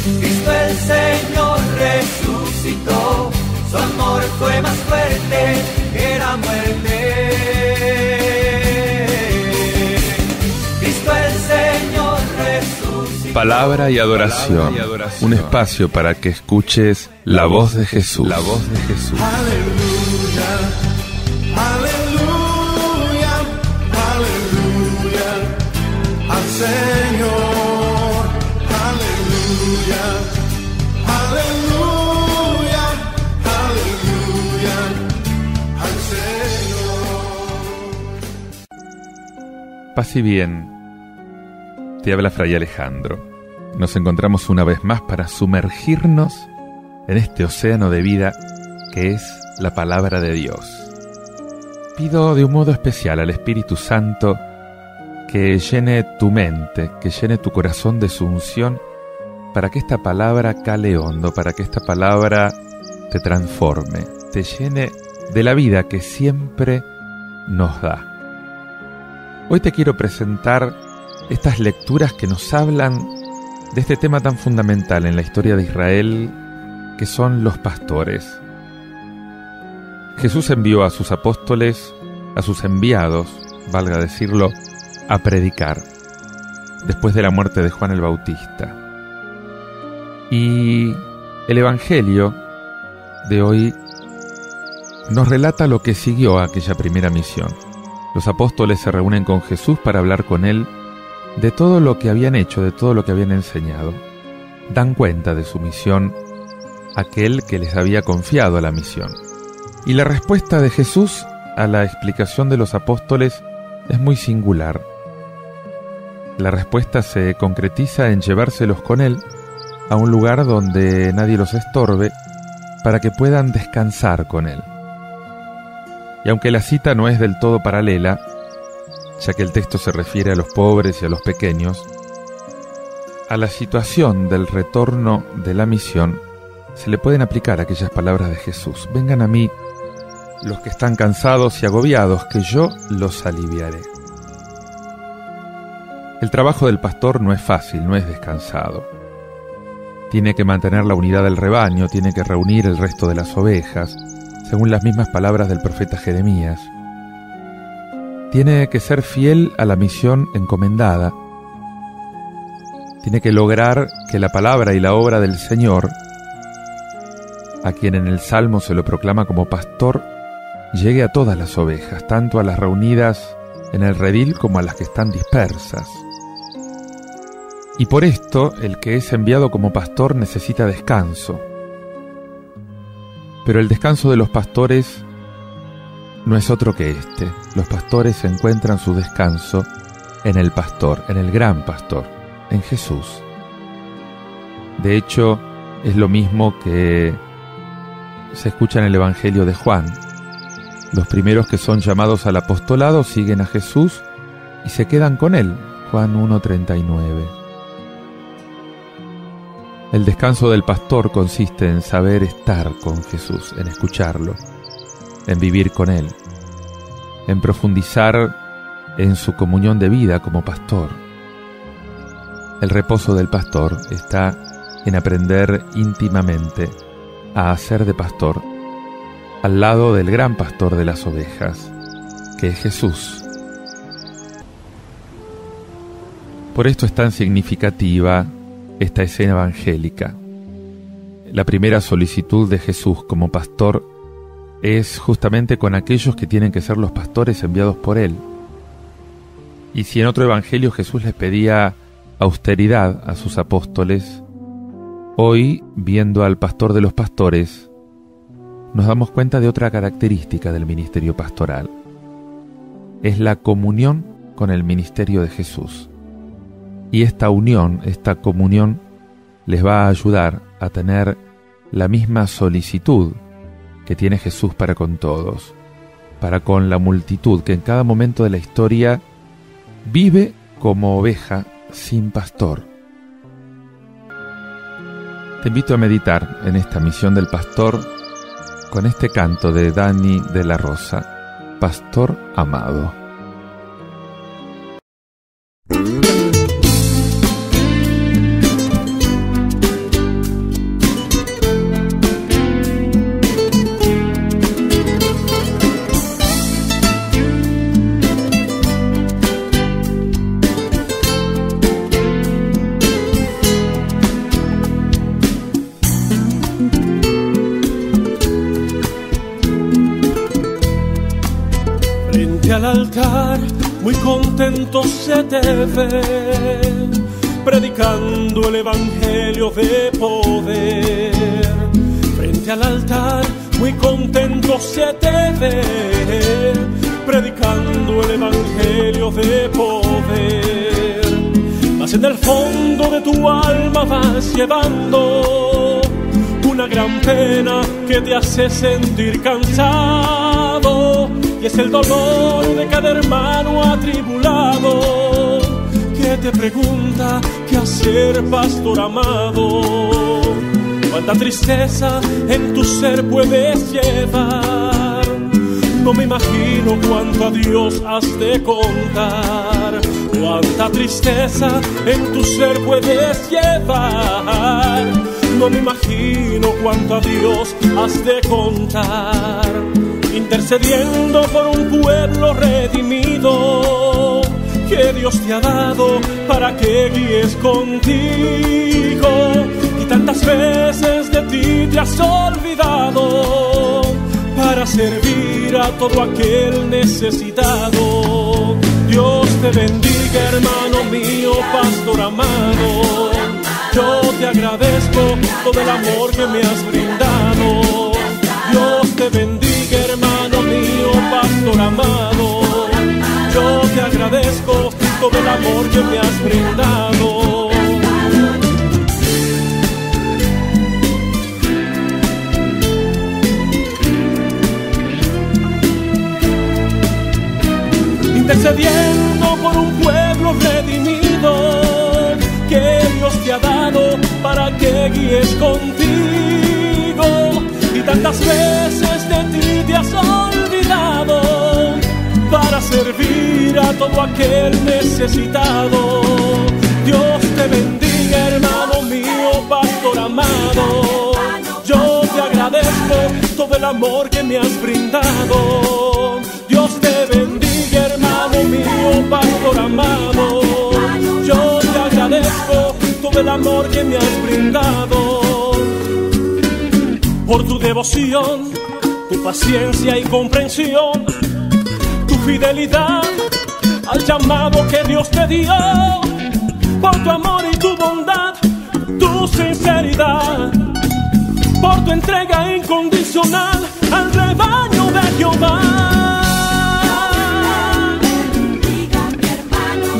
Cristo el Señor resucitó, su amor fue más fuerte que la muerte. Cristo el Señor resucitó. Palabra y adoración, un espacio para que escuches la voz de Jesús. La voz de Jesús. Aleluya, aleluya, aleluya al Señor. Aleluya, aleluya, aleluya al Señor. Paz y bien. Te habla Fray Alejandro. Nos encontramos una vez más para sumergirnos en este océano de vida que es la palabra de Dios. Pido de un modo especial al Espíritu Santo que llene tu mente, que llene tu corazón de su unción, para que esta palabra cale hondo, para que esta palabra te transforme, te llene de la vida que siempre nos da. Hoy te quiero presentar estas lecturas que nos hablan de este tema tan fundamental en la historia de Israel, que son los pastores. Jesús envió a sus apóstoles, a sus enviados, valga decirlo, a predicar, después de la muerte de Juan el Bautista. Y el Evangelio de hoy nos relata lo que siguió a aquella primera misión. Los apóstoles se reúnen con Jesús para hablar con él de todo lo que habían hecho, de todo lo que habían enseñado. Dan cuenta de su misión aquel que les había confiado la misión. Y la respuesta de Jesús a la explicación de los apóstoles es muy singular. La respuesta se concretiza en llevárselos con él a un lugar donde nadie los estorbe, para que puedan descansar con él. Y aunque la cita no es del todo paralela, ya que el texto se refiere a los pobres y a los pequeños, a la situación del retorno de la misión se le pueden aplicar aquellas palabras de Jesús: vengan a mí los que están cansados y agobiados, que yo los aliviaré. El trabajo del pastor no es fácil, no es descansado. Tiene que mantener la unidad del rebaño, tiene que reunir el resto de las ovejas, según las mismas palabras del profeta Jeremías. Tiene que ser fiel a la misión encomendada. Tiene que lograr que la palabra y la obra del Señor, a quien en el Salmo se lo proclama como pastor, llegue a todas las ovejas, tanto a las reunidas en el redil como a las que están dispersas. Y por esto, el que es enviado como pastor necesita descanso. Pero el descanso de los pastores no es otro que este. Los pastores encuentran su descanso en el pastor, en el gran pastor, en Jesús. De hecho, es lo mismo que se escucha en el Evangelio de Juan. Los primeros que son llamados al apostolado siguen a Jesús y se quedan con él. Juan 1:39. El descanso del pastor consiste en saber estar con Jesús, en escucharlo, en vivir con él, en profundizar en su comunión de vida como pastor. El reposo del pastor está en aprender íntimamente a hacer de pastor al lado del gran pastor de las ovejas, que es Jesús. Por esto es tan significativa esta escena evangélica. La primera solicitud de Jesús como pastor es justamente con aquellos que tienen que ser los pastores enviados por él. Y si en otro evangelio Jesús les pedía austeridad a sus apóstoles, hoy, viendo al pastor de los pastores, nos damos cuenta de otra característica del ministerio pastoral. Es la comunión con el ministerio de Jesús. Y esta unión, esta comunión, les va a ayudar a tener la misma solicitud que tiene Jesús para con todos, para con la multitud que en cada momento de la historia vive como oveja sin pastor. Te invito a meditar en esta misión del pastor con este canto de Dani de la Rosa, Pastor Amado. al altar, muy contento se te ve, predicando el evangelio de poder. Frente al altar, muy contento se te ve, predicando el evangelio de poder. Mas en el fondo de tu alma vas llevando una gran pena que te hace sentir cansado, y es el dolor de cada hermano atribulado que te pregunta qué hacer, pastor amado. Cuánta tristeza en tu ser puedes llevar, no me imagino cuánto a Dios has de contar. Cuánta tristeza en tu ser puedes llevar, no me imagino cuánto a Dios has de contar. Intercediendo por un pueblo redimido que Dios te ha dado para que guíes contigo, y tantas veces de ti te has olvidado para servir a todo aquel necesitado. Dios te bendiga, hermano mío, pastor amado. Yo te agradezco todo el amor que me has brindado. Dios te bendiga, hermano mío, pastor amado. Yo te agradezco todo el amor que me has brindado. Intercediendo por un pueblo redimido que Dios te ha dado para que guíes contigo, y tantas veces de ti te has olvidado para servir a todo aquel necesitado. Dios te bendiga, hermano mío, pastor amado. Yo te agradezco todo el amor que me has brindado. Dios te bendiga, hermano mío, pastor amado. Yo te agradezco todo el amor que me has brindado. Por tu devoción, tu paciencia y comprensión, tu fidelidad al llamado que Dios te dio, por tu amor y tu bondad, tu sinceridad, por tu entrega incondicional al rebaño de Jehová.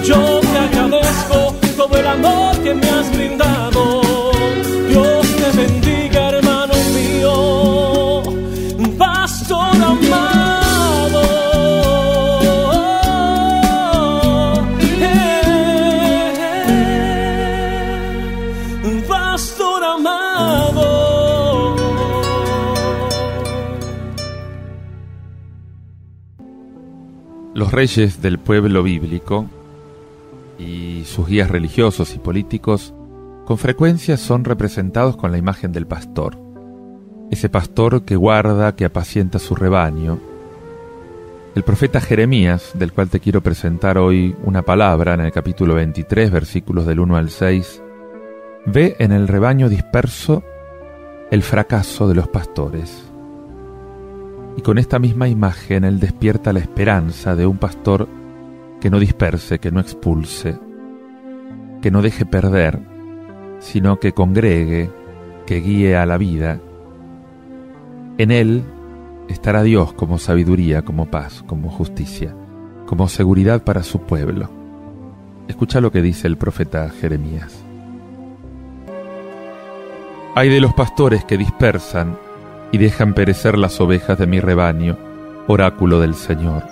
Yo te agradezco todo el amor que me has brindado. Dios te bendiga, hermano mío, pastor amado. Pastor amado. Los reyes del pueblo bíblico y sus guías religiosos y políticos con frecuencia son representados con la imagen del pastor, ese pastor que guarda, que apacienta su rebaño. El profeta Jeremías, del cual te quiero presentar hoy una palabra en el capítulo 23, versículos del 1 al 6, ve en el rebaño disperso el fracaso de los pastores. Y con esta misma imagen él despierta la esperanza de un pastor que no disperse, que no expulse, que no deje perder, sino que congregue, que guíe a la vida. En él estará Dios como sabiduría, como paz, como justicia, como seguridad para su pueblo. Escucha lo que dice el profeta Jeremías. Ay de los pastores que dispersan y dejan perecer las ovejas de mi rebaño, oráculo del Señor.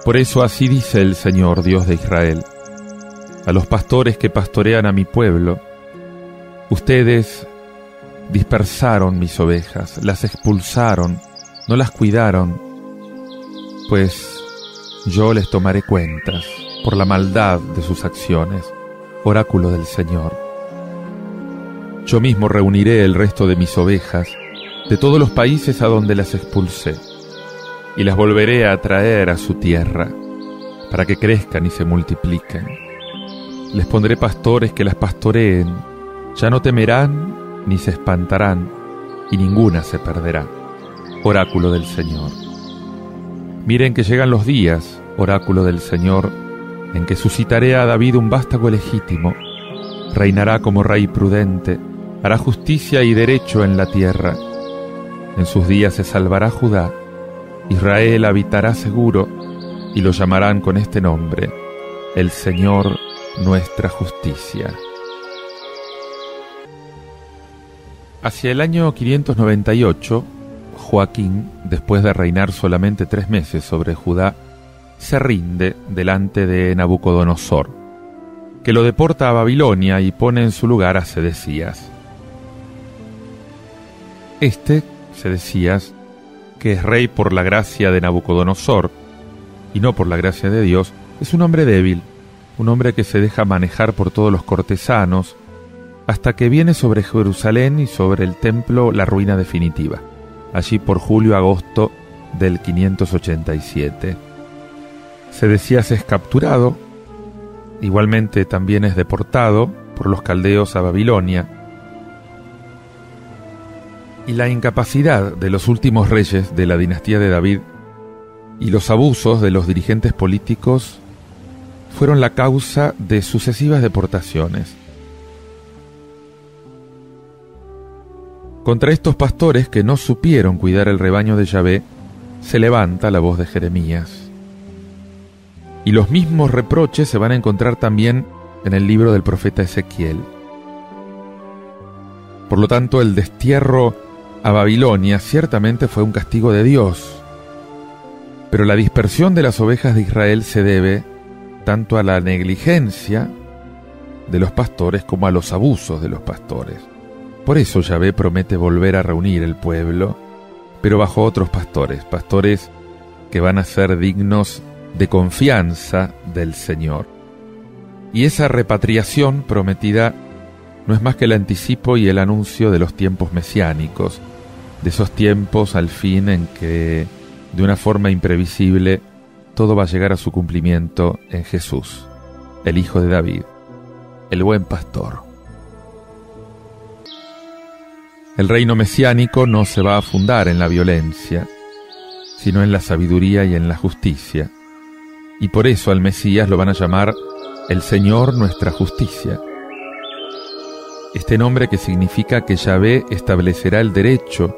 Por eso así dice el Señor, Dios de Israel, a los pastores que pastorean a mi pueblo: ustedes dispersaron mis ovejas, las expulsaron, no las cuidaron, pues yo les tomaré cuentas por la maldad de sus acciones, oráculo del Señor. Yo mismo reuniré el resto de mis ovejas de todos los países a donde las expulsé, y las volveré a traer a su tierra, para que crezcan y se multipliquen. Les pondré pastores que las pastoreen, ya no temerán ni se espantarán, y ninguna se perderá, oráculo del Señor. Miren que llegan los días, oráculo del Señor, en que suscitaré a David un vástago legítimo. Reinará como rey prudente, hará justicia y derecho en la tierra. En sus días se salvará Judá, Israel habitará seguro, y lo llamarán con este nombre: el Señor nuestra justicia. Hacia el año 598, Joaquín, después de reinar solamente 3 meses sobre Judá, se rinde delante de Nabucodonosor, que lo deporta a Babilonia y pone en su lugar a Sedecías. Sedecías, que es rey por la gracia de Nabucodonosor y no por la gracia de Dios, es un hombre débil, un hombre que se deja manejar por todos los cortesanos, hasta que viene sobre Jerusalén y sobre el templo la ruina definitiva, allí por julio-agosto del 587. Sedecías es capturado, igualmente también es deportado por los caldeos a Babilonia, y la incapacidad de los últimos reyes de la dinastía de David y los abusos de los dirigentes políticos fueron la causa de sucesivas deportaciones. Contra estos pastores que no supieron cuidar el rebaño de Yahvé, se levanta la voz de Jeremías. Y los mismos reproches se van a encontrar también en el libro del profeta Ezequiel. Por lo tanto, el destierro a Babilonia ciertamente fue un castigo de Dios, pero la dispersión de las ovejas de Israel se debe tanto a la negligencia de los pastores como a los abusos de los pastores. Por eso Yahvé promete volver a reunir el pueblo, pero bajo otros pastores que van a ser dignos de confianza del Señor. Y esa repatriación prometida no es más que el anticipo y el anuncio de los tiempos mesiánicos, de esos tiempos al fin en que, de una forma imprevisible, todo va a llegar a su cumplimiento en Jesús, el Hijo de David, el buen pastor. El reino mesiánico no se va a fundar en la violencia, sino en la sabiduría y en la justicia. Y por eso al Mesías lo van a llamar el Señor nuestra justicia. Este nombre que significa que Yahvé establecerá el derecho,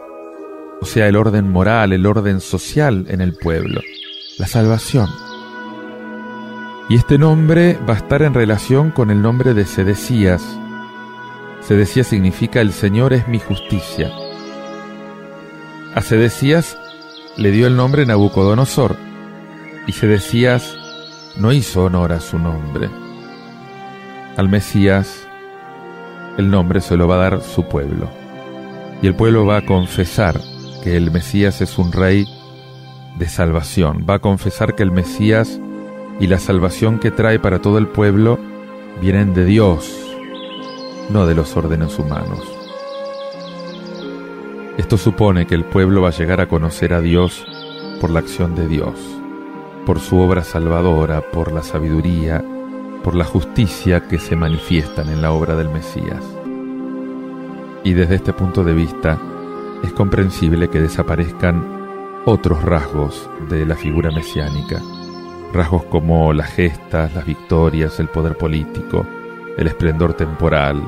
o sea, el orden moral, el orden social en el pueblo, la salvación. Y este nombre va a estar en relación con el nombre de Sedecías. Sedecías significa el Señor es mi justicia. A Sedecías le dio el nombre Nabucodonosor, y Sedecías no hizo honor a su nombre. Al Mesías el nombre se lo va a dar su pueblo, y el pueblo va a confesar que el Mesías es un rey de salvación, va a confesar que el Mesías y la salvación que trae para todo el pueblo vienen de Dios, no de los órdenes humanos. Esto supone que el pueblo va a llegar a conocer a Dios por la acción de Dios, por su obra salvadora, por la sabiduría, por la justicia que se manifiestan en la obra del Mesías. Y desde este punto de vista, es comprensible que desaparezcan otros rasgos de la figura mesiánica, rasgos como las gestas, las victorias, el poder político, el esplendor temporal,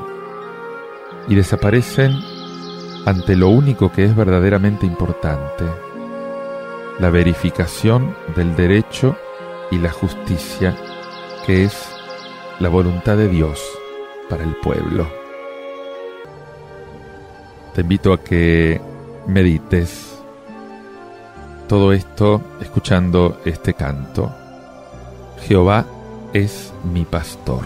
y desaparecen ante lo único que es verdaderamente importante, la verificación del derecho y la justicia, que es la voluntad de Dios para el pueblo. Te invito a que medites todo esto escuchando este canto. Jehová es mi pastor.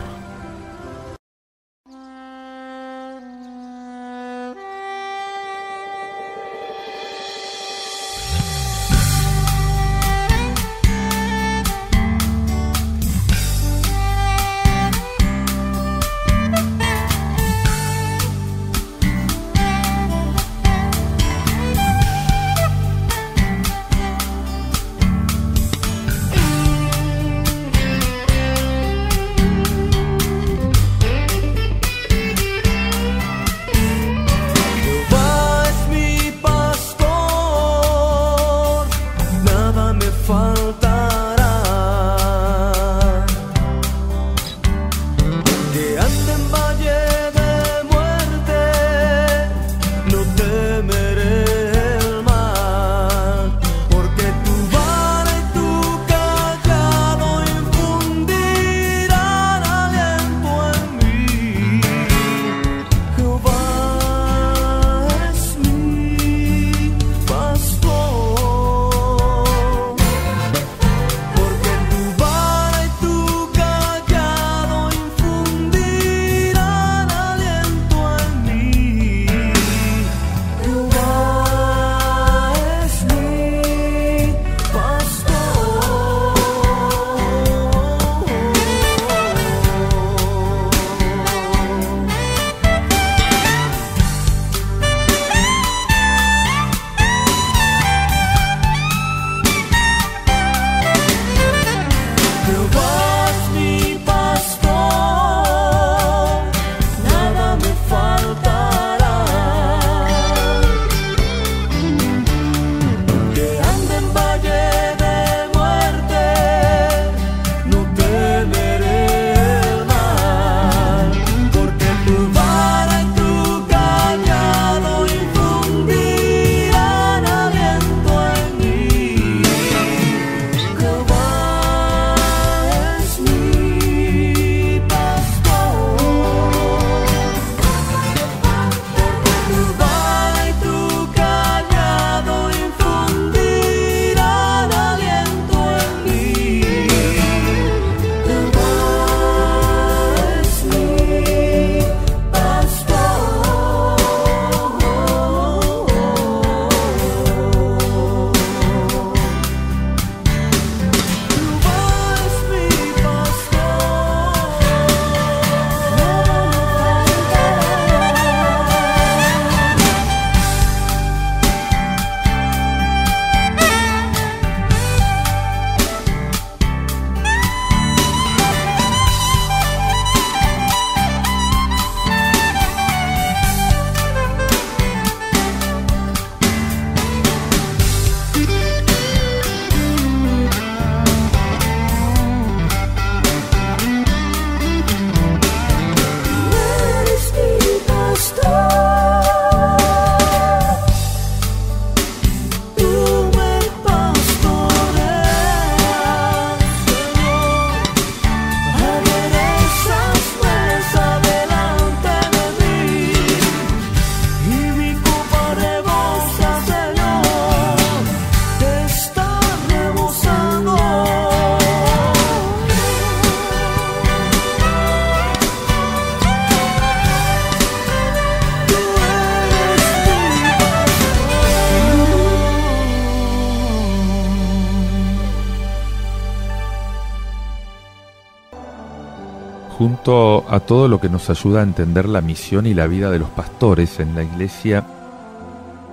Junto a todo lo que nos ayuda a entender la misión y la vida de los pastores en la iglesia,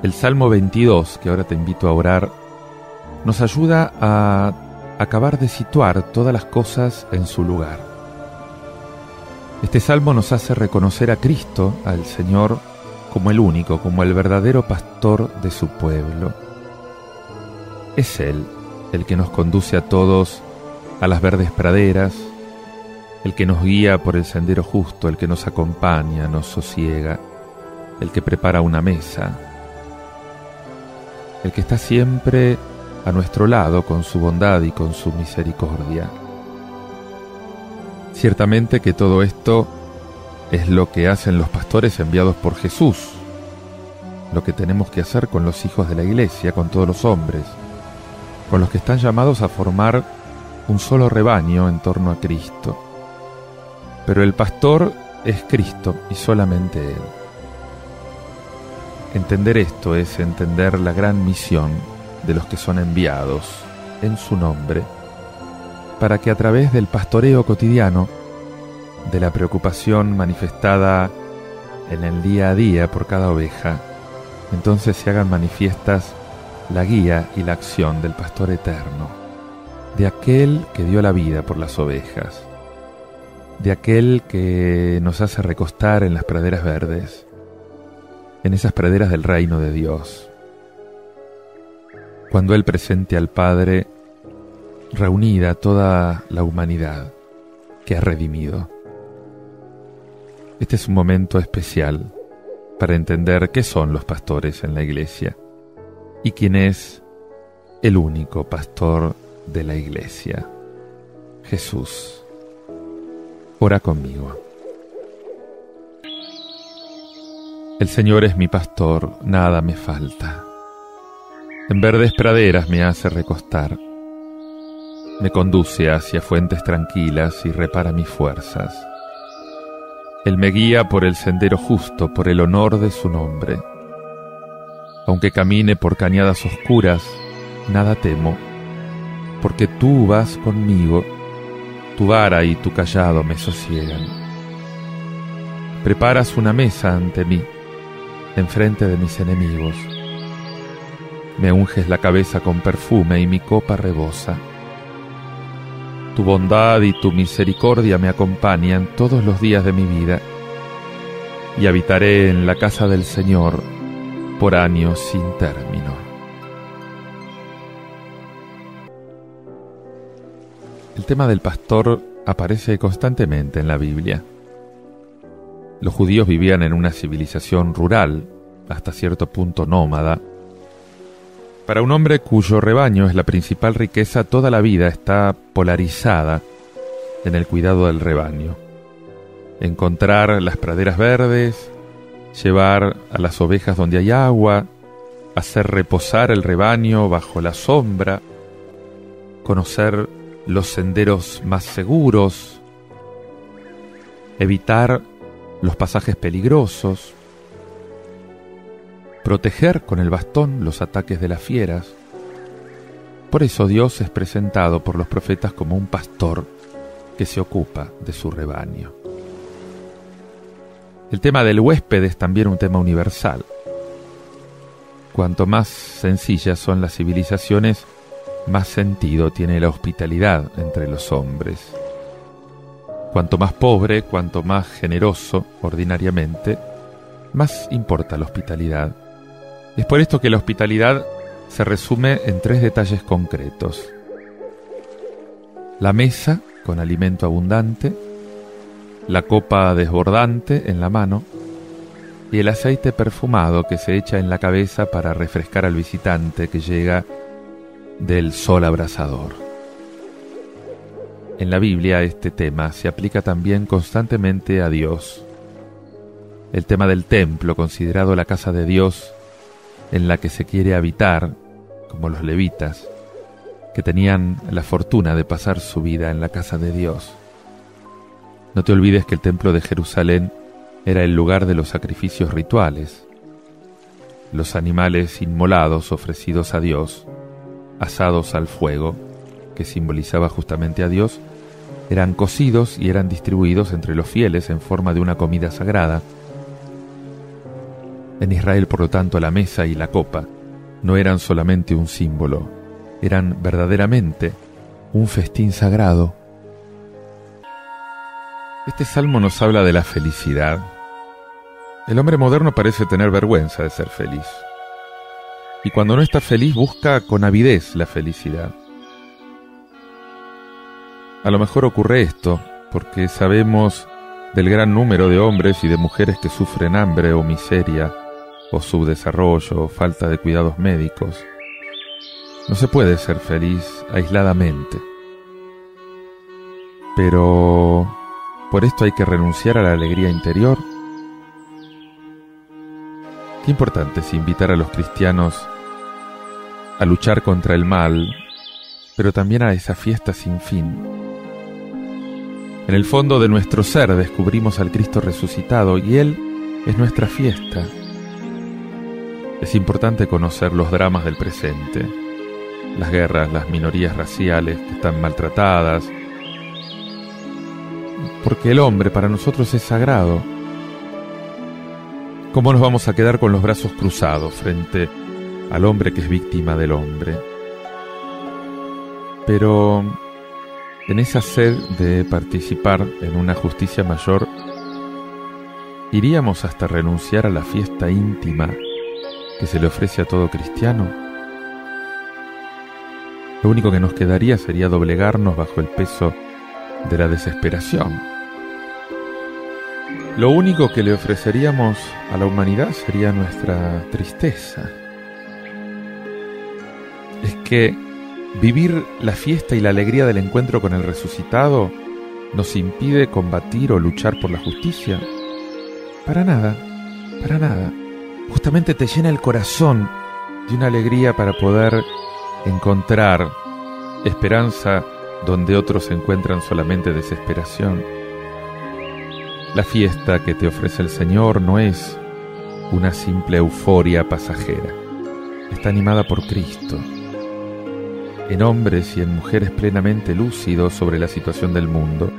el Salmo 22, que ahora te invito a orar, nos ayuda a acabar de situar todas las cosas en su lugar. Este salmo nos hace reconocer a Cristo, al Señor, como el único, como el verdadero pastor de su pueblo. Es Él el que nos conduce a todos a las verdes praderas, el que nos guía por el sendero justo, el que nos acompaña, nos sosiega, el que prepara una mesa, el que está siempre a nuestro lado con su bondad y con su misericordia. Ciertamente que todo esto es lo que hacen los pastores enviados por Jesús, lo que tenemos que hacer con los hijos de la iglesia, con todos los hombres, con los que están llamados a formar un solo rebaño en torno a Cristo. Pero el pastor es Cristo y solamente Él. Entender esto es entender la gran misión de los que son enviados en su nombre, para que a través del pastoreo cotidiano, de la preocupación manifestada en el día a día por cada oveja, entonces se hagan manifiestas la guía y la acción del pastor eterno, de aquel que dio la vida por las ovejas, de aquel que nos hace recostar en las praderas verdes, en esas praderas del reino de Dios, cuando Él presente al Padre reunida toda la humanidad que ha redimido. Este es un momento especial para entender qué son los pastores en la iglesia y quién es el único pastor de la iglesia, Jesús. Ora conmigo. El Señor es mi pastor, nada me falta. En verdes praderas me hace recostar. Me conduce hacia fuentes tranquilas y repara mis fuerzas. Él me guía por el sendero justo, por el honor de su nombre. Aunque camine por cañadas oscuras, nada temo, porque tú vas conmigo. Tu vara y tu cayado me sosiegan. Preparas una mesa ante mí, enfrente de mis enemigos. Me unges la cabeza con perfume y mi copa rebosa. Tu bondad y tu misericordia me acompañan todos los días de mi vida, y habitaré en la casa del Señor por años sin término. El tema del pastor aparece constantemente en la Biblia. Los judíos vivían en una civilización rural, hasta cierto punto nómada. Para un hombre cuyo rebaño es la principal riqueza, toda la vida está polarizada en el cuidado del rebaño. Encontrar las praderas verdes, llevar a las ovejas donde hay agua, hacer reposar el rebaño bajo la sombra, conocer los senderos más seguros, evitar los pasajes peligrosos, proteger con el bastón los ataques de las fieras. Por eso Dios es presentado por los profetas como un pastor que se ocupa de su rebaño. El tema del huésped es también un tema universal. Cuanto más sencillas son las civilizaciones, más sentido tiene la hospitalidad entre los hombres. Cuanto más pobre, cuanto más generoso, ordinariamente, más importa la hospitalidad. Es por esto que la hospitalidad se resume en 3 detalles concretos: la mesa con alimento abundante, la copa desbordante en la mano y el aceite perfumado que se echa en la cabeza para refrescar al visitante que llega del sol abrasador. En la Biblia este tema se aplica también constantemente a Dios. El tema del templo, considerado la casa de Dios en la que se quiere habitar, como los levitas, que tenían la fortuna de pasar su vida en la casa de Dios. No te olvides que el templo de Jerusalén era el lugar de los sacrificios rituales. Los animales inmolados ofrecidos a Dios, asados al fuego, que simbolizaba justamente a Dios, eran cocidos y eran distribuidos entre los fieles en forma de una comida sagrada. En Israel, por lo tanto, la mesa y la copa no eran solamente un símbolo, eran verdaderamente un festín sagrado. Este salmo nos habla de la felicidad. El hombre moderno parece tener vergüenza de ser feliz. Y cuando no está feliz busca con avidez la felicidad. A lo mejor ocurre esto porque sabemos del gran número de hombres y de mujeres que sufren hambre o miseria, o subdesarrollo, o falta de cuidados médicos. No se puede ser feliz aisladamente. Pero por esto hay que renunciar a la alegría interior. Qué importante es invitar a los cristianos a luchar contra el mal, pero también a esa fiesta sin fin. En el fondo de nuestro ser descubrimos al Cristo resucitado y Él es nuestra fiesta. Es importante conocer los dramas del presente, las guerras, las minorías raciales que están maltratadas, porque el hombre para nosotros es sagrado. ¿Cómo nos vamos a quedar con los brazos cruzados frente al hombre que es víctima del hombre? Pero en esa sed de participar en una justicia mayor, ¿iríamos hasta renunciar a la fiesta íntima que se le ofrece a todo cristiano? Lo único que nos quedaría sería doblegarnos bajo el peso de la desesperación. Lo único que le ofreceríamos a la humanidad sería nuestra tristeza. Es que vivir la fiesta y la alegría del encuentro con el resucitado nos impide combatir o luchar por la justicia. Para nada, para nada. Justamente te llena el corazón de una alegría para poder encontrar esperanza donde otros encuentran solamente desesperación. La fiesta que te ofrece el Señor no es una simple euforia pasajera. Está animada por Cristo, en hombres y en mujeres plenamente lúcidos sobre la situación del mundo,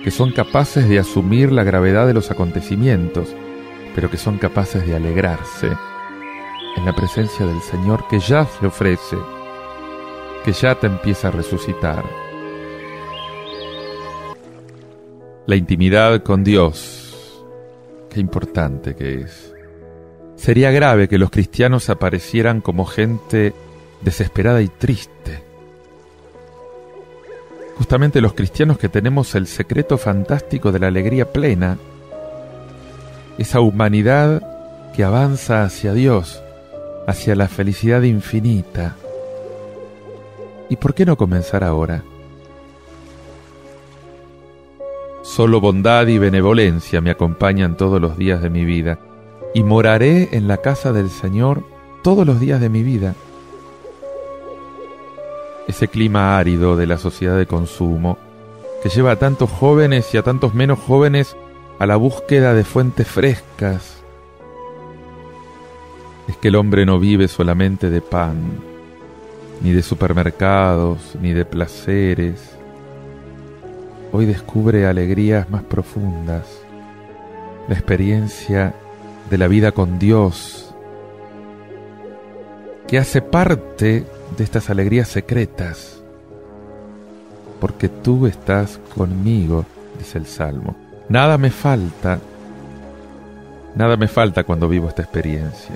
que son capaces de asumir la gravedad de los acontecimientos, pero que son capaces de alegrarse en la presencia del Señor que ya se ofrece, que ya te empieza a resucitar. La intimidad con Dios, qué importante que es. Sería grave que los cristianos aparecieran como gente desesperada y triste. Justamente los cristianos que tenemos el secreto fantástico de la alegría plena, esa humanidad que avanza hacia Dios, hacia la felicidad infinita. ¿Y por qué no comenzar ahora? Solo bondad y benevolencia me acompañan todos los días de mi vida, y moraré en la casa del Señor todos los días de mi vida. Ese clima árido de la sociedad de consumo, que lleva a tantos jóvenes y a tantos menos jóvenes a la búsqueda de fuentes frescas. Es que el hombre no vive solamente de pan, ni de supermercados, ni de placeres. Hoy descubre alegrías más profundas, la experiencia de la vida con Dios, que hace parte de estas alegrías secretas, porque tú estás conmigo, dice el Salmo. Nada me falta cuando vivo esta experiencia.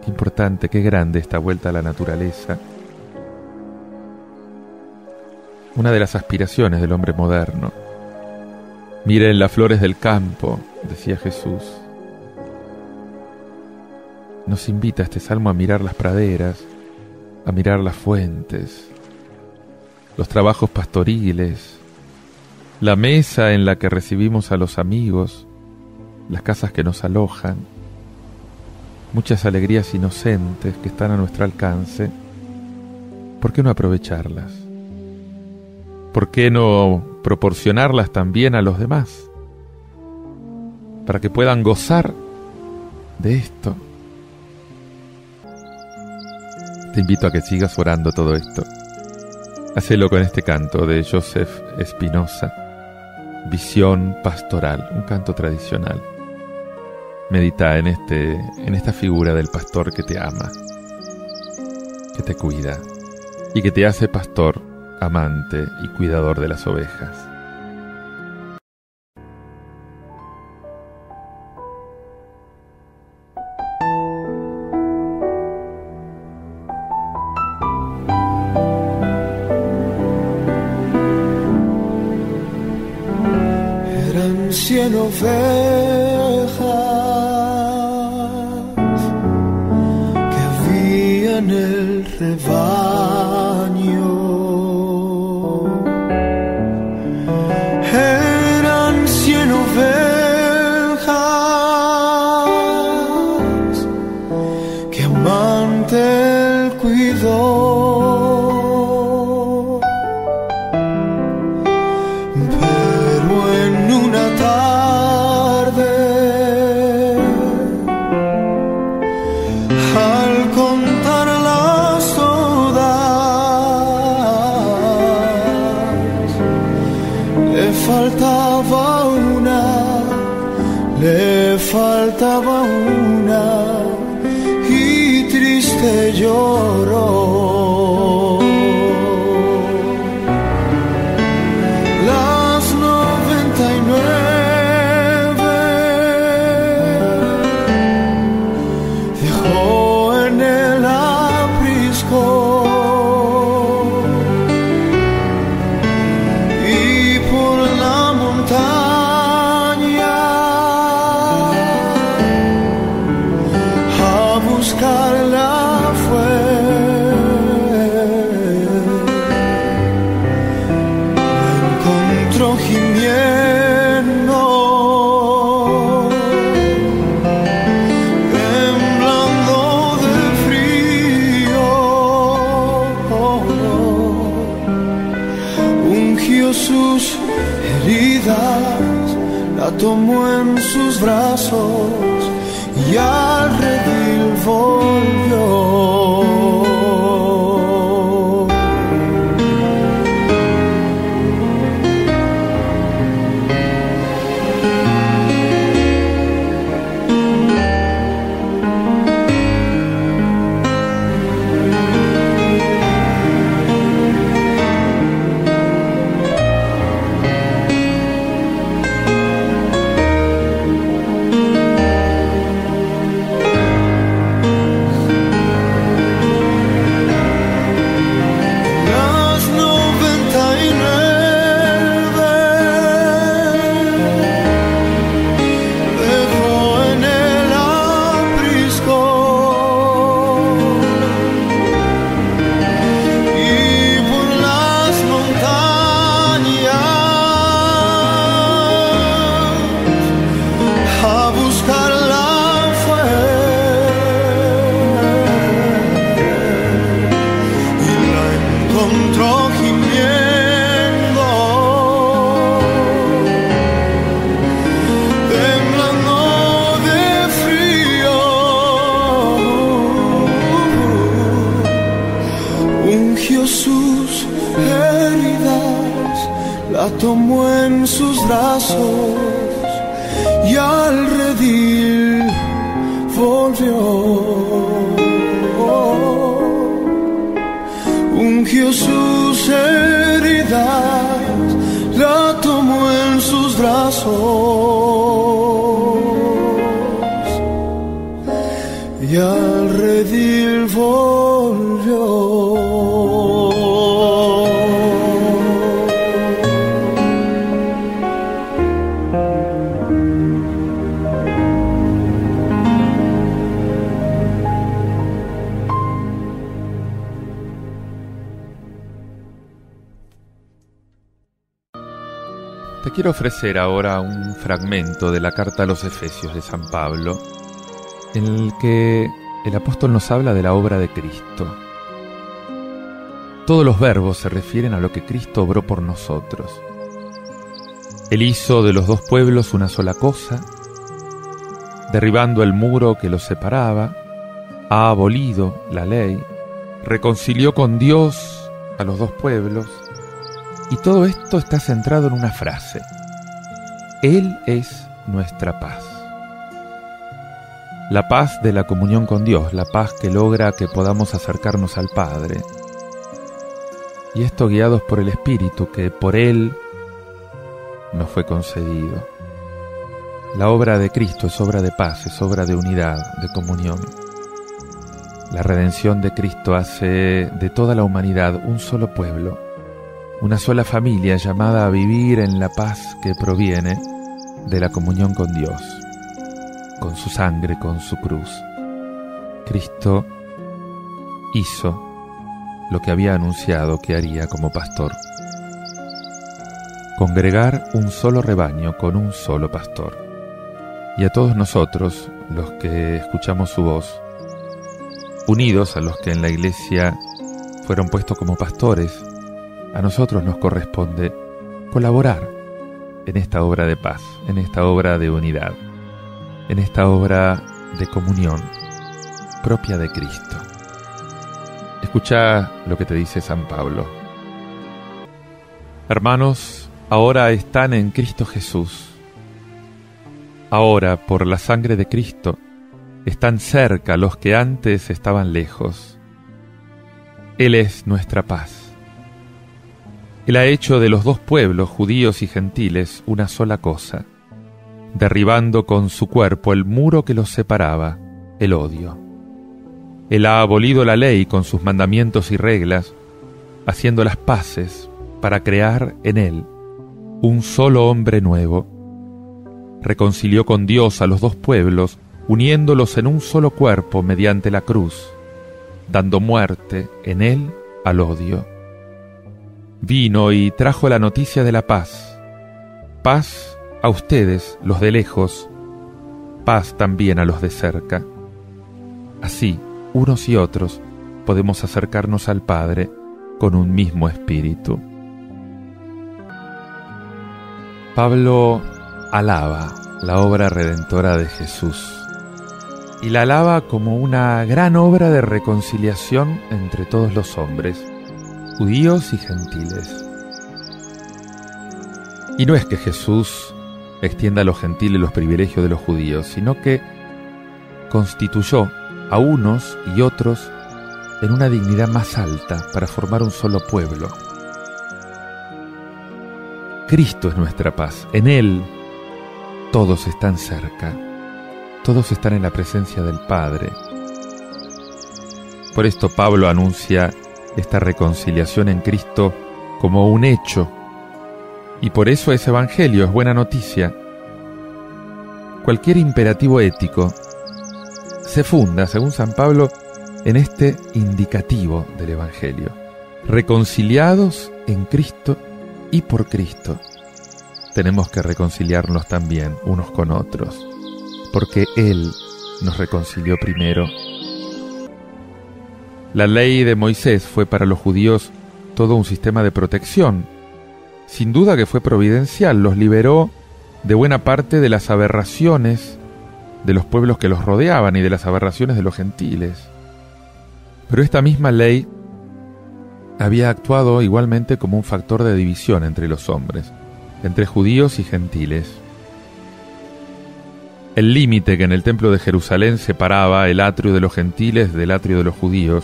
Qué importante, qué grande esta vuelta a la naturaleza. Una de las aspiraciones del hombre moderno. Miren las flores del campo, decía Jesús. Nos invita este salmo a mirar las praderas, a mirar las fuentes, los trabajos pastoriles, la mesa en la que recibimos a los amigos, las casas que nos alojan, muchas alegrías inocentes que están a nuestro alcance. ¿Por qué no aprovecharlas? ¿Por qué no proporcionarlas también a los demás? Para que puedan gozar de esto. Te invito a que sigas orando todo esto. Hacelo con este canto de Joseph Espinosa, Visión Pastoral, un canto tradicional. Medita en esta figura del pastor que te ama, que te cuida y que te hace pastor, amante y cuidador de las ovejas. Eran 100 ovejas que había en el rebaño. Eran 100 ovejas que amante él cuidó. Faltaba una y triste lloró. Las 99 dejó en el aprisco y por la montaña buscarla fue. La encontró gimiendo, temblando de frío. Ungió sus heridas, la tomó en sus brazos y al redil volvió. Sus heridas, la tomó en sus brazos y al redil volvió. Ungió sus heridas, la tomó en sus brazos y al redil volvió. Te quiero ofrecer ahora un fragmento de la carta a los Efesios de San Pablo, en el que el apóstol nos habla de la obra de Cristo. Todos los verbos se refieren a lo que Cristo obró por nosotros. Él hizo de los dos pueblos una sola cosa, derribando el muro que los separaba, ha abolido la ley, reconcilió con Dios a los dos pueblos, y todo esto está centrado en una frase: Él es nuestra paz. La paz de la comunión con Dios, la paz que logra que podamos acercarnos al Padre. Y esto guiados por el Espíritu que por Él nos fue concedido. La obra de Cristo es obra de paz, es obra de unidad, de comunión. La redención de Cristo hace de toda la humanidad un solo pueblo, una sola familia llamada a vivir en la paz que proviene de la comunión con Dios, con su sangre, con su cruz. Cristo hizo lo que había anunciado que haría como pastor: congregar un solo rebaño con un solo pastor. Y a todos nosotros, los que escuchamos su voz, unidos a los que en la iglesia fueron puestos como pastores, a nosotros nos corresponde colaborar en esta obra de paz, en esta obra de unidad, en esta obra de comunión propia de Cristo. Escucha lo que te dice San Pablo. Hermanos, ahora están en Cristo Jesús. Ahora, por la sangre de Cristo, están cerca los que antes estaban lejos. Él es nuestra paz. Él ha hecho de los dos pueblos, judíos y gentiles, una sola cosa, derribando con su cuerpo el muro que los separaba, el odio. Él ha abolido la ley con sus mandamientos y reglas, haciendo las paces para crear en él un solo hombre nuevo. Reconcilió con Dios a los dos pueblos, uniéndolos en un solo cuerpo mediante la cruz, dando muerte en él al odio. Vino y trajo la noticia de la paz. Paz a ustedes, los de lejos, paz también a los de cerca. Así, unos y otros podemos acercarnos al Padre con un mismo espíritu. Pablo alaba la obra redentora de Jesús y la alaba como una gran obra de reconciliación entre todos los hombres, judíos y gentiles. Y no es que Jesús extienda a los gentiles los privilegios de los judíos, sino que constituyó a unos y otros en una dignidad más alta para formar un solo pueblo. Cristo es nuestra paz. En Él todos están cerca, todos están en la presencia del Padre. Por esto Pablo anuncia esta reconciliación en Cristo como un hecho, y por eso es evangelio, es buena noticia. Cualquier imperativo ético se funda, según San Pablo, en este indicativo del evangelio: reconciliados en Cristo y por Cristo. Tenemos que reconciliarnos también unos con otros, porque Él nos reconcilió primero. La ley de Moisés fue para los judíos todo un sistema de protección. Sin duda que fue providencial, los liberó de buena parte de las aberraciones de los pueblos que los rodeaban y de las aberraciones de los gentiles. Pero esta misma ley había actuado igualmente como un factor de división entre los hombres, entre judíos y gentiles. El límite que en el templo de Jerusalén separaba el atrio de los gentiles del atrio de los judíos,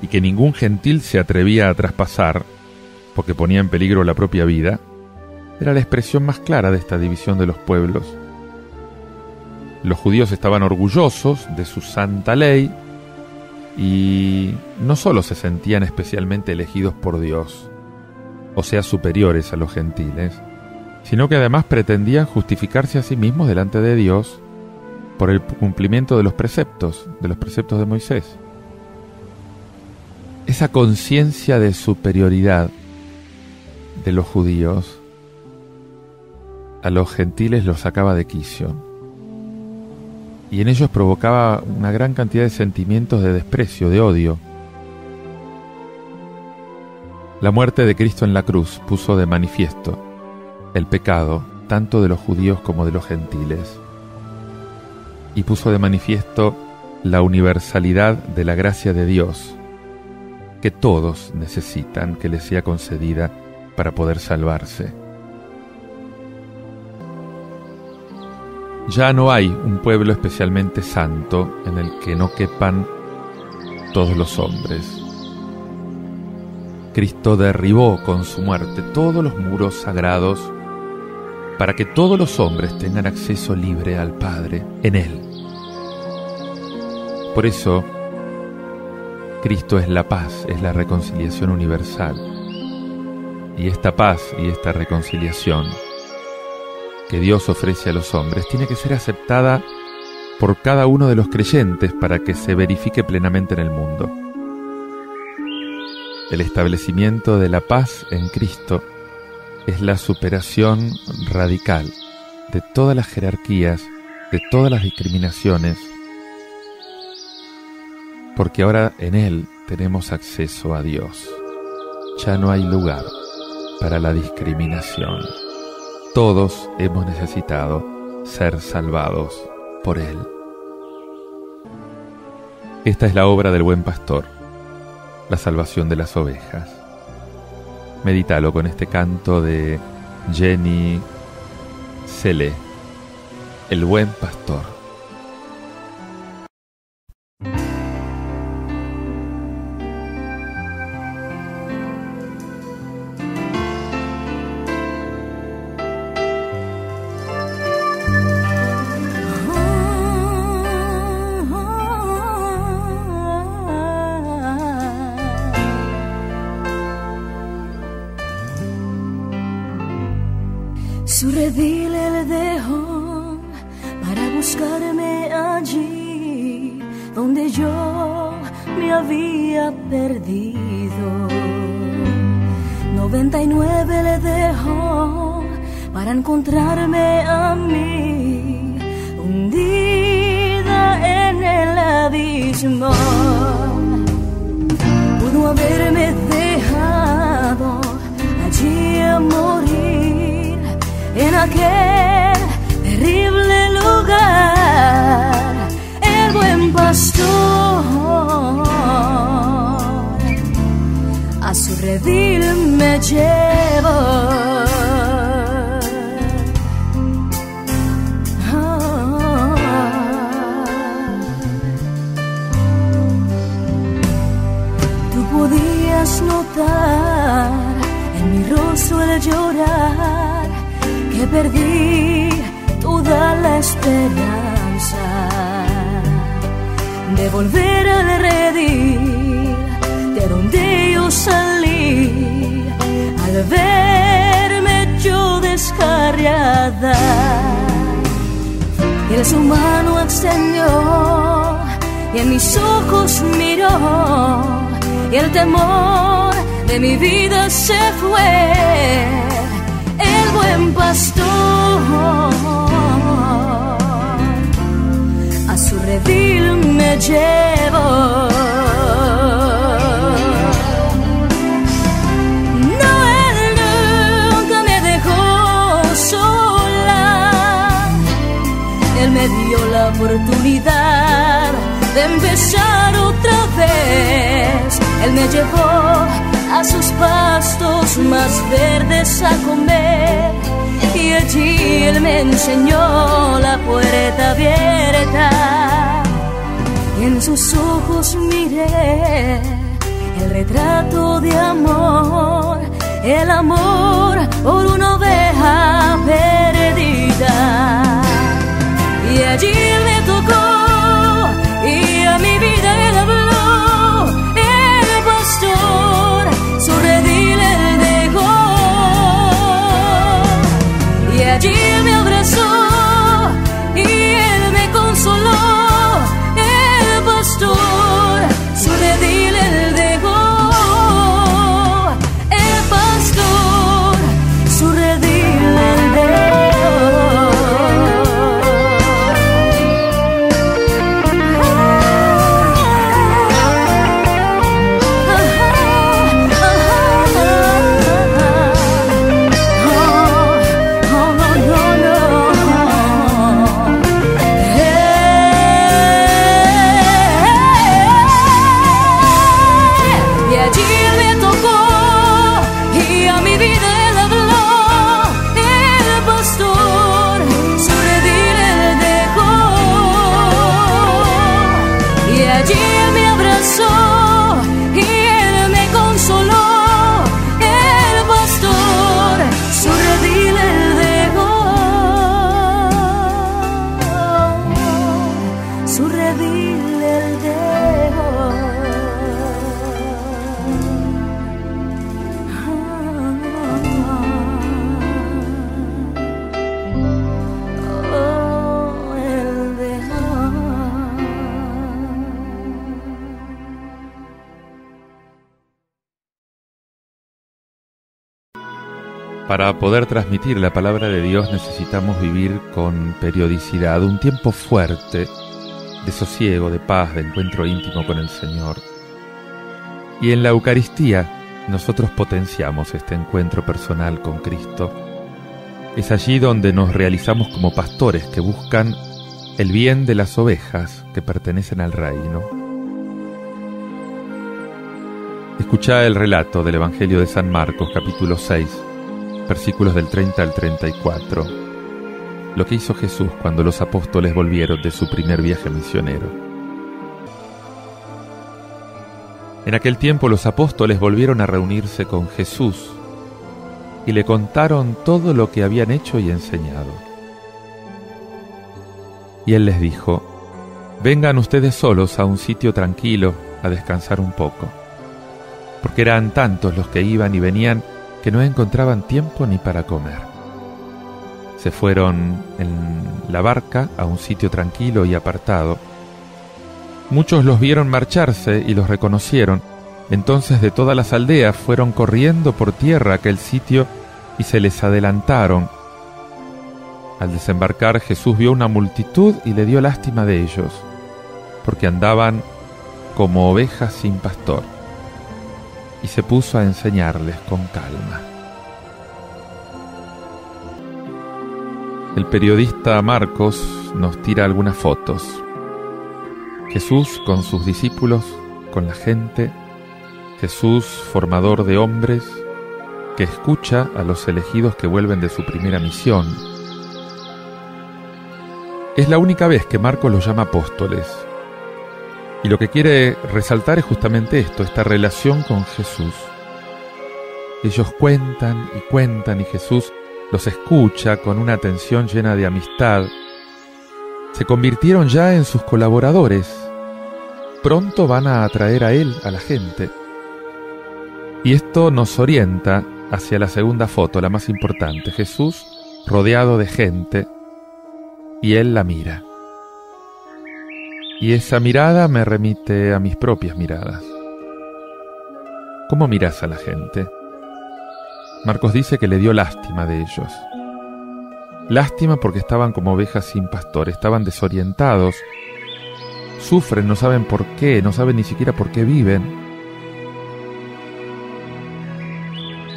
y que ningún gentil se atrevía a traspasar, porque ponía en peligro la propia vida, era la expresión más clara de esta división de los pueblos. Los judíos estaban orgullosos de su santa ley, y no solo se sentían especialmente elegidos por Dios, o sea, superiores a los gentiles, sino que además pretendían justificarse a sí mismos delante de Dios por el cumplimiento de los preceptos de Moisés. Esa conciencia de superioridad de los judíos a los gentiles los sacaba de quicio, y en ellos provocaba una gran cantidad de sentimientos de desprecio, de odio. La muerte de Cristo en la cruz puso de manifiesto el pecado tanto de los judíos como de los gentiles, y puso de manifiesto la universalidad de la gracia de Dios, que todos necesitan que les sea concedida para poder salvarse. Ya no hay un pueblo especialmente santo en el que no quepan todos los hombres. Cristo derribó con su muerte todos los muros sagrados para que todos los hombres tengan acceso libre al Padre en Él. Por eso, Cristo es la paz, es la reconciliación universal. Y esta paz y esta reconciliación que Dios ofrece a los hombres tiene que ser aceptada por cada uno de los creyentes para que se verifique plenamente en el mundo. El establecimiento de la paz en Cristo es la superación radical de todas las jerarquías, de todas las discriminaciones, porque ahora en Él tenemos acceso a Dios. Ya no hay lugar para la discriminación. Todos hemos necesitado ser salvados por Él. Esta es la obra del buen pastor, la salvación de las ovejas. Medítalo con este canto de Jenny Cele, el buen pastor. Su redil él dejó para buscarme allí donde yo me había perdido. 99 le dejó para encontrarme a mí, hundida en el abismo. Pudo haberme dejado allí a morir en aquel terrible lugar. El buen pastor a su redil me llevó. Tú podías notar en mi rostro el llorar, que perdí toda la esperanza de volver al redil de donde yo salí, al verme yo descarriada. Y él su mano extendió y en mis ojos miró, y el temor de mi vida se fue. El buen pastor a su redil me llevó. No, él nunca me dejó sola. Él me dio la oportunidad de empezar otra vez. Él me llevó a sus pastos más verdes a comer, y allí él me enseñó la puerta abierta, y en sus ojos miré el retrato de amor, el amor por una oveja perdida. Y allí me tocó y a mi vida él habló. El pastor su redil él dejó, y allí me abrazó y él me consoló. El pastor su redil él dejó, el pastor su redil él dejó. Para poder transmitir la palabra de Dios necesitamos vivir con periodicidad, un tiempo fuerte de sosiego, de paz, de encuentro íntimo con el Señor. Y en la Eucaristía nosotros potenciamos este encuentro personal con Cristo. Es allí donde nos realizamos como pastores que buscan el bien de las ovejas que pertenecen al reino. Escuchá el relato del Evangelio de San Marcos, capítulo 6, versículos del 30 al 34. Lo que hizo Jesús cuando los apóstoles volvieron de su primer viaje misionero. En aquel tiempo los apóstoles volvieron a reunirse con Jesús y le contaron todo lo que habían hecho y enseñado. Y él les dijo: vengan ustedes solos a un sitio tranquilo a descansar un poco, porque eran tantos los que iban y venían que no encontraban tiempo ni para comer. Se fueron en la barca a un sitio tranquilo y apartado. Muchos los vieron marcharse y los reconocieron. Entonces de todas las aldeas fueron corriendo por tierra a aquel sitio y se les adelantaron. Al desembarcar, Jesús vio una multitud y le dio lástima de ellos, porque andaban como ovejas sin pastor. Y se puso a enseñarles con calma. El periodista Marcos nos tira algunas fotos. Jesús con sus discípulos, con la gente. Jesús, formador de hombres, que escucha a los elegidos que vuelven de su primera misión. Es la única vez que Marcos los llama apóstoles. Y lo que quiere resaltar es justamente esto, esta relación con Jesús. Ellos cuentan y Jesús los escucha con una atención llena de amistad. Se convirtieron ya en sus colaboradores. Pronto van a atraer a él, a la gente. Y esto nos orienta hacia la segunda foto, la más importante. Jesús rodeado de gente y él la mira. Y esa mirada me remite a mis propias miradas. ¿Cómo miras a la gente? Marcos dice que le dio lástima de ellos. Lástima porque estaban como ovejas sin pastor, estaban desorientados, sufren, no saben por qué, no saben ni siquiera por qué viven.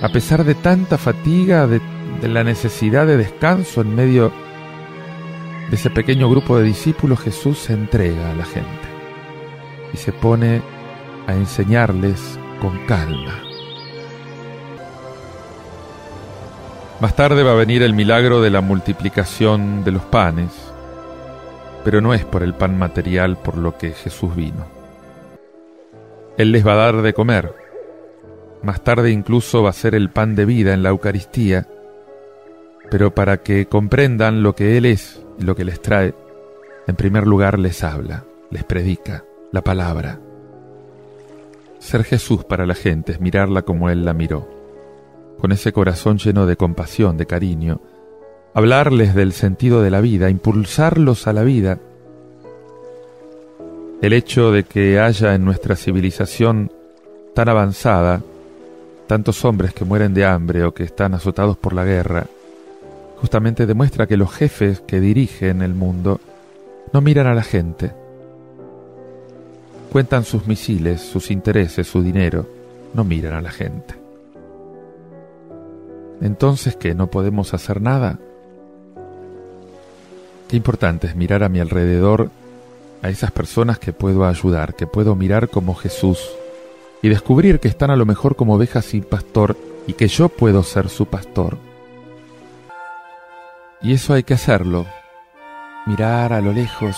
A pesar de tanta fatiga, de la necesidad de descanso en medio de ese pequeño grupo de discípulos, Jesús se entrega a la gente y se pone a enseñarles con calma. Más tarde va a venir el milagro de la multiplicación de los panes, pero no es por el pan material por lo que Jesús vino. Él les va a dar de comer. Más tarde incluso va a ser el pan de vida en la Eucaristía, pero para que comprendan lo que Él es y lo que les trae, en primer lugar les habla, les predica la palabra. Ser Jesús para la gente es mirarla como Él la miró, con ese corazón lleno de compasión, de cariño, hablarles del sentido de la vida, impulsarlos a la vida. El hecho de que haya en nuestra civilización tan avanzada tantos hombres que mueren de hambre o que están azotados por la guerra, justamente demuestra que los jefes que dirigen el mundo no miran a la gente. Cuentan sus misiles, sus intereses, su dinero, no miran a la gente. Entonces, ¿qué? ¿No podemos hacer nada? Qué importante es mirar a mi alrededor a esas personas que puedo ayudar, que puedo mirar como Jesús y descubrir que están a lo mejor como ovejas sin pastor y que yo puedo ser su pastor. Y eso hay que hacerlo. Mirar a lo lejos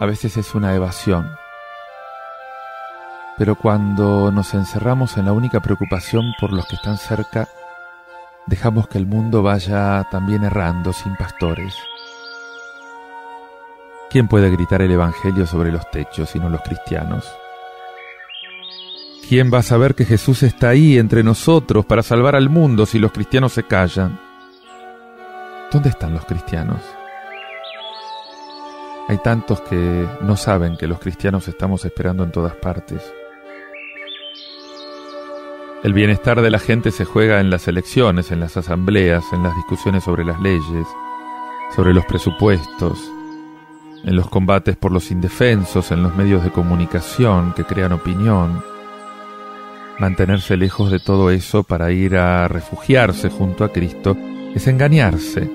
a veces es una evasión. Pero cuando nos encerramos en la única preocupación por los que están cerca, dejamos que el mundo vaya también errando sin pastores. ¿Quién puede gritar el Evangelio sobre los techos sino los cristianos? ¿Quién va a saber que Jesús está ahí entre nosotros para salvar al mundo si los cristianos se callan? ¿Dónde están los cristianos? Hay tantos que no saben que los cristianos estamos esperando en todas partes. El bienestar de la gente se juega en las elecciones, en las asambleas, en las discusiones sobre las leyes, sobre los presupuestos, en los combates por los indefensos, en los medios de comunicación que crean opinión. Mantenerse lejos de todo eso para ir a refugiarse junto a Cristo es engañarse.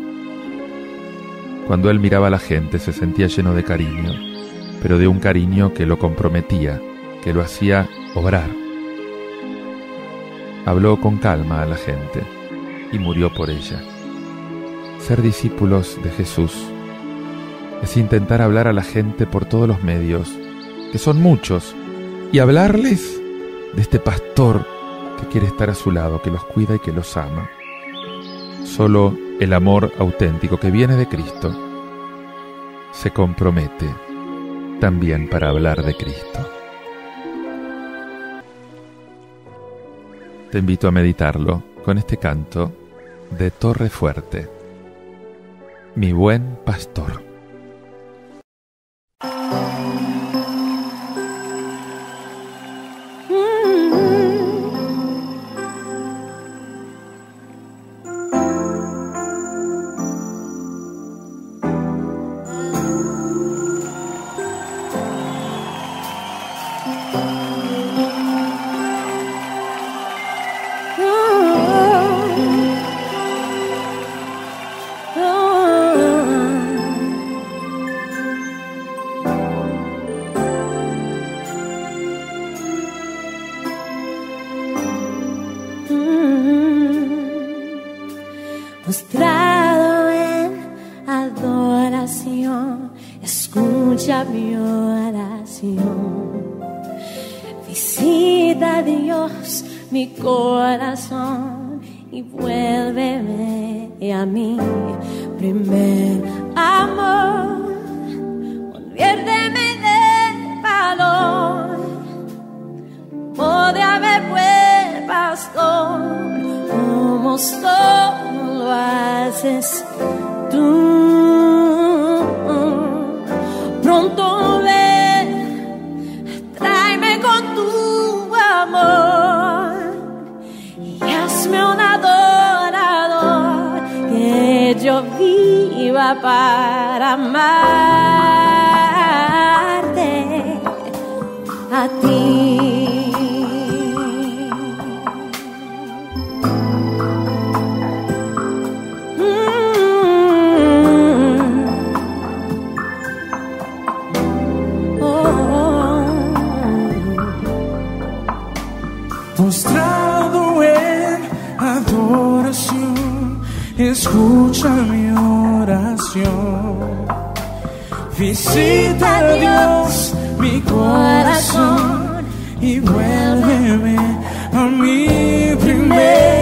Cuando él miraba a la gente se sentía lleno de cariño, pero de un cariño que lo comprometía, que lo hacía obrar. Habló con calma a la gente y murió por ella. Ser discípulos de Jesús es intentar hablar a la gente por todos los medios, que son muchos, y hablarles de este pastor que quiere estar a su lado, que los cuida y que los ama. Solo el amor auténtico que viene de Cristo se compromete también para hablar de Cristo. Te invito a meditarlo con este canto de Torre Fuerte. Mi buen pastor. Postrado en adoración, escucha mi oración. Visita, Dios, mi corazón y vuélveme a mi primer amor. Conviérteme de valor, podré haber buen pastor, como solo lo haces tú. Pronto ven, tráeme con tu amor y hazme un adorador, que yo viva para amarte a ti. Postrado en adoración, escucha mi oración. Visita, Dios, mi corazón y vuélveme a mi primer